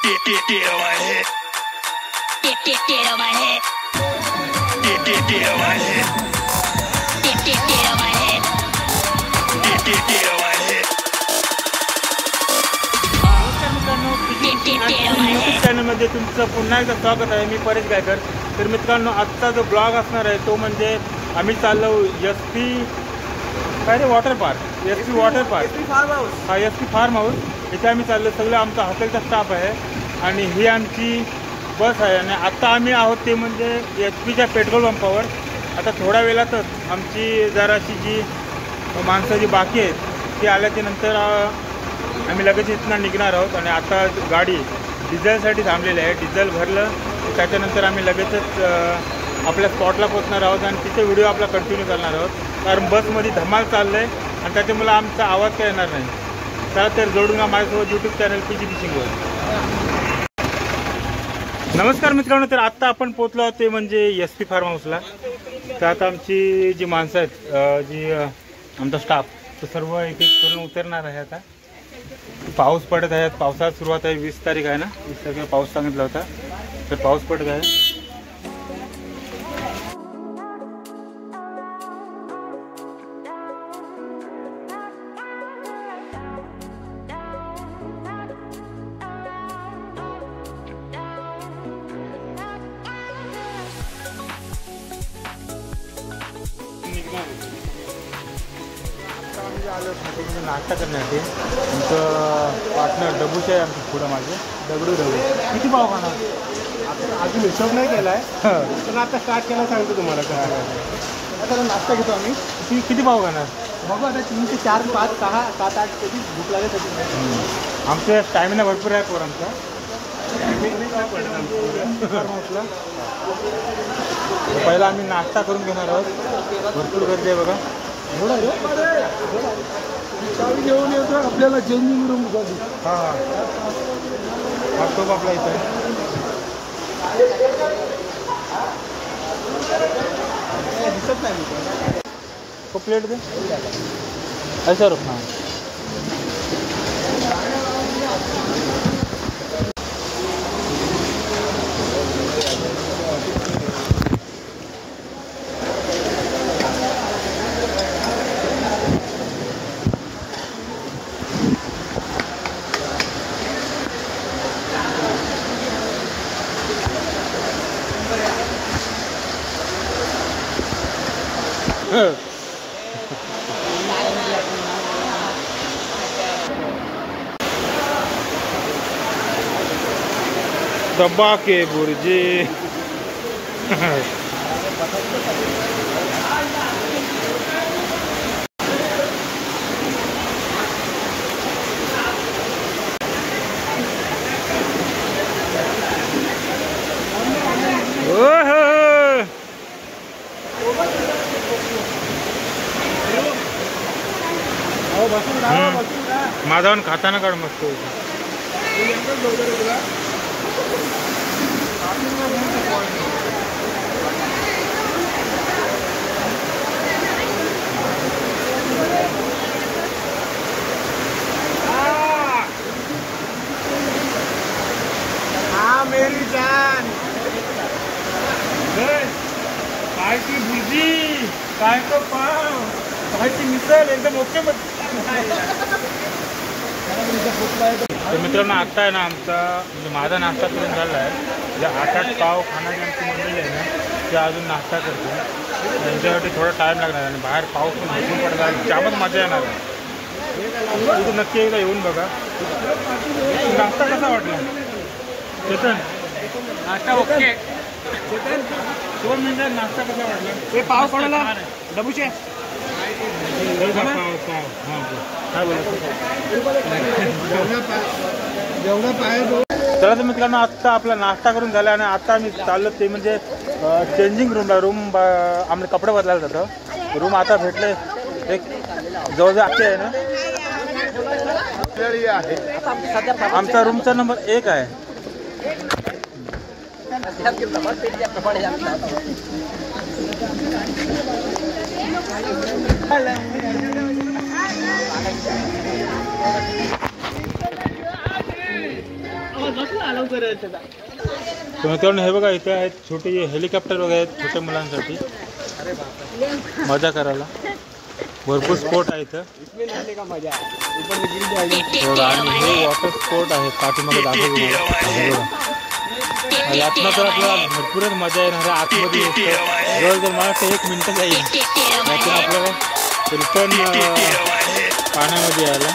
Get on my head. Get on my head. Get on my head. Get on my head. Get on my head. YouTube चॅनलमध्ये तुमचं पुन्हा एकदा स्वागत आहे. मी परेश गायकर. तर मित्रांनो, आजचा जो ब्लॉग असणार आहे तो म्हणजे आम्ही चाललो SP काय रे water park, SP water park, हा SP फार्म हाऊस. इथे आम्ही चाललो. सगळं आमचा हॉटेलचा स्टाफ आहे आणि ही आमची बस आहे. आणि आत्ता आम्ही आहोत ते म्हणजे HPच्या पेट्रोल पंपावर. आता थोड्या वेळातच आमची जराशी जी माणसं जी बाकी आहेत ती आल्याच्या नंतर आम्ही लगेच इथनं निघणार आहोत. आणि आता गाडी डिझेलसाठी थांबलेली आहे. डिझेल भरलं त्याच्यानंतर आम्ही लगेचच आपल्या स्पॉटला पोहोचणार आहोत आणि तिथे व्हिडिओ आपला कंटिन्यू करणार आहोत. कारण बसमध्ये धमाल चाललं आहे आणि त्याच्यामुळे आमचा आवाज काय येणार नाही. चला तर जोडून घ्या माझ्यासोबत यूट्यूब चॅनल PG फिशिंगवर. नमस्कार मित्रांनो. तर आत्ता आपण पोचलो आहोत ते म्हणजे SP फार्म हाऊसला. तर आता आमची जी माणसं आहेत, जी आमचा स्टाफ, तो सर्व एक एक करून उतरणार आहे. आता पाऊस पडत आहे. पावसाळा सुरुवात आहे. 20 तारीख आहे ना, 20 तारखेला पाऊस सांगितला होता. तर पाऊस पडत आहे. नाश्ता करण्यासाठी आमचं पार्टनर डबूचे आहे. आमचं पुढं माझे दगडू किती पाव खाणार? अजून हिशोब नाही केला आहे, पण आता स्टार्ट केला सांगतो तुम्हाला. आता नाश्ता घेतो आम्ही. किती पाव खाणार बघू आता. 3 ते 4 5 6 7 8 कधी भूक लागेल त्याची. आमचं स्टॅमिना भरपूर आहे पोरांचा. पहिला आम्ही नाश्ता करून घेणार आहोत. भरपूर गर्दी आहे बघा. चावी घेऊन येतो आपल्याला चेंजिंग रूम झाली. हां लॅपटॉप आपला इथं आहे. दिसत नाही. तो प्लेट दे ऐसा रुकना. दबा के बुर्जी. माझा खाताना काढ मस्त. हाँ मेरी जान. काय की भुर्जी, काय तो पाव, काय ती मिसळ एकदम ओके. तर मित्रांनो, आत्ता आहे ना आमचा म्हणजे माझा नाश्ता करून झाला आहे. जे 8-8 पाव खाणारी आमची मंडळी आहे ना, ते अजून नाश्ता करते. त्यांच्यासाठी थोडा टाईम लागणार आणि बाहेर पाऊस पण भरपूर पडणार. जामच मजा येणार आहे. इथे नक्की एकदा येऊन बघा. नाश्ता कसा वाटला चेतन? नाश्ता ओके. 2 मिनिटात नाश्ता कसा वाटला? ते पाव कोणाला? डबूचे. चला तर मित्रांनो, आत्ता आपला नाश्ता करून झाला आणि आता आम्ही चाललो ते म्हणजे चेंजिंग रूमला. आम्ही कपडे बदलायला जातो. रूम आता भेटले एक जवळजवळ आजचे आहे ना. आमचा रूमचा नंबर 1 आहे. तर मित्रांनो हे बघा इथे आहेत छोटे हेलिकॉप्टर वगैरे आहेत छोट्या मुलांसाठी मजा करायला भरपूर स्पोर्ट आहे इथं आणि हे वॉटर स्पोर्ट आहे पाठीमागे दाखवतो यातनं तर आपल्याला भरपूरच मजा येणार आहे आतमध्ये जवळजवळ मला वाटतं 1 मिनिट जाईल यातून आपल्याला रिटर्न पाण्यामध्ये यायला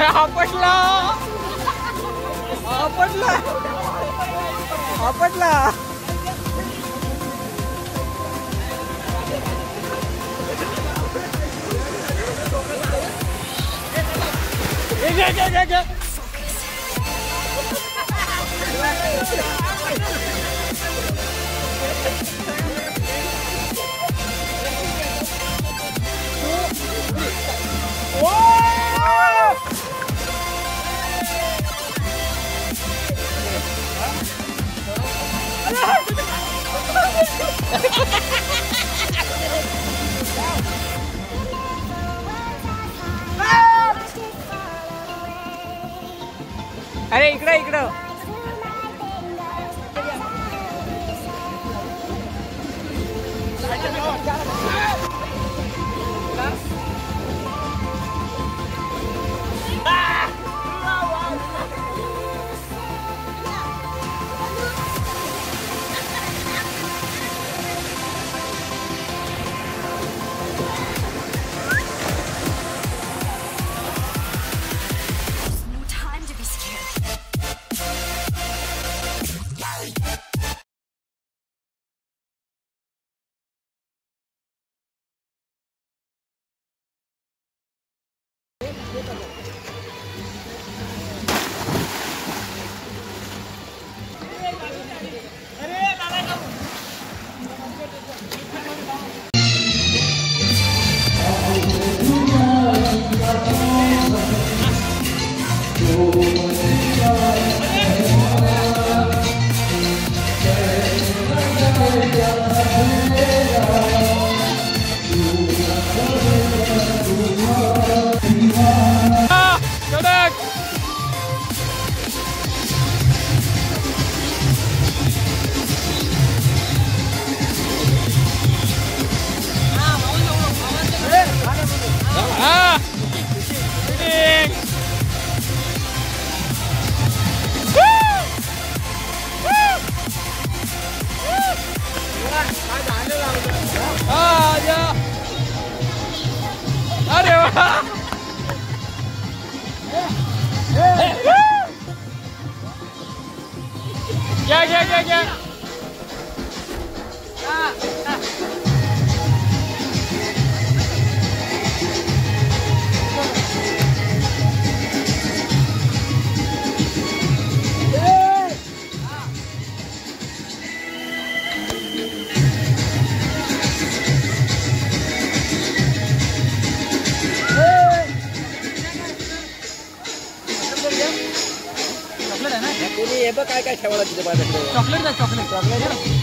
आपटला आपटला आपटला. अरे इकडं इकडं. अरे वाह. क्या हे बघ काय काय ठेवायला तिथे माझ्याकडे. चॉकलेट द्या चॉकलेट चॉकलेट.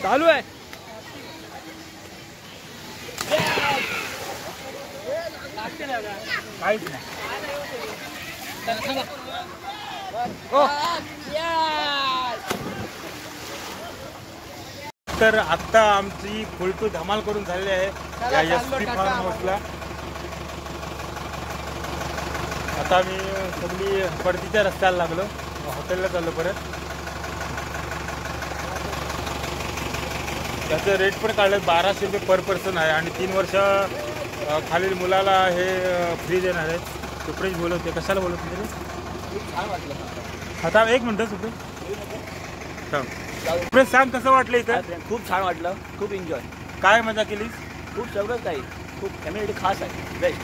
चालू आहे. काहीच नाही. तर आत्ता आमची फुल टू धमाल करून झालेली आहे या एसपी फार्म हाऊसला. आता आम्ही सगळी परतीच्या रस्त्याला लागलो, हॉटेलला चाललो परत. त्याचं रेट पण काढलं 1200 रुपये पर पर्सन आहे आणि 3 वर्ष खालील मुलाला हे फ्री देणार आहेत. सुप्रेश बोलवते, कशाला बोलवते तरी? छान वाटलं. आता एक मिनटं सुप्रेश, सुप्रेश सांग कसं वाटलं इथं? खूप छान वाटलं, खूप एन्जॉय, काय मजा केली? खूप सगळंच काही, खूप फॅमिली खास आहे, बेस्ट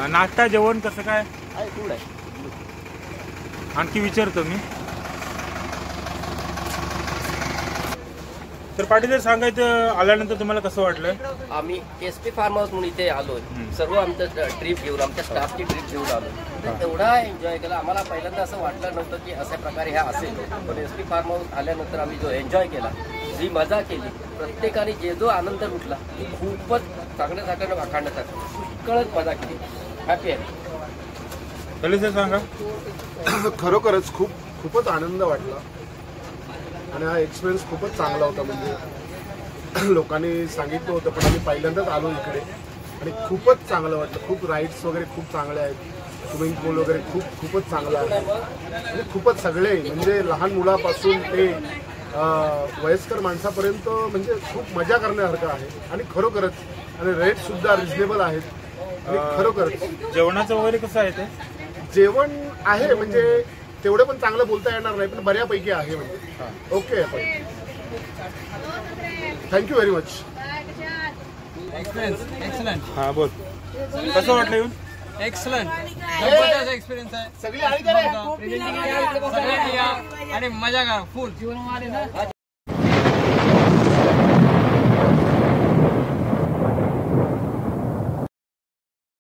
नाश्ता जेवण कसं काय आहे, फूड आहे. आणखी विचारतो मी. तर पाटील सांगायचं आल्यानंतर तुम्हाला कसं वाटलं? आम्ही एसपी फार्म हाऊस म्हणून इथे आलो, सर्व आमचं ट्रिप घेऊन, आमच्या स्टाफची ट्रिप घेऊन आलो. तर एवढा एन्जॉय केला. आम्हाला पहिल्यांदा असं वाटलं नव्हतं की अशा प्रकारे ह्या असेल, पण एसपी फार्म हाऊस आल्यानंतर आम्ही जो एन्जॉय केला, जी मजा केली, प्रत्येकाने जो आनंद लुटला, ती खूपच चांगल्या वाखाणण्यासाठी पुष्कळच मजा केली. हॅपी आहे. पहिले सर सांगा. खरोखरच खूपच आनंद वाटला आणि हा एक्सपिरियन्स खूपच चांगला होता. म्हणजे लोकांनी सांगितलं होतं, पण आम्ही पहिल्यांदाच आलो इकडे आणि खूपच चांगलं वाटलं. खूप राईड्स वगैरे खूप चांगले आहेत, स्विमिंग पूल वगैरे खूपच चांगलं आहे आणि खूपच सगळे म्हणजे लहान मुलापासून ते वयस्कर माणसापर्यंत म्हणजे खूप मजा करण्यासारखं आहे आणि खरोखरच आणि रेटसुद्धा रिजनेबल आहेत आणि खरोखरच. जेवणाचं वगैरे कसं आहे ते? जेवण आहे म्हणजे तेवढं पण चांगलं बोलता येणार नाही, पण बऱ्यापैकी आहे म्हणजे. ओके, आपण थँक्यू व्हेरी मच. एक्सलंट. हां बोल, कसं वाटलं येऊन? एक्सलंट. जबरदस्त एक्सपिरियन्स आहे. सगळी आणि आणि मजा करा फुल.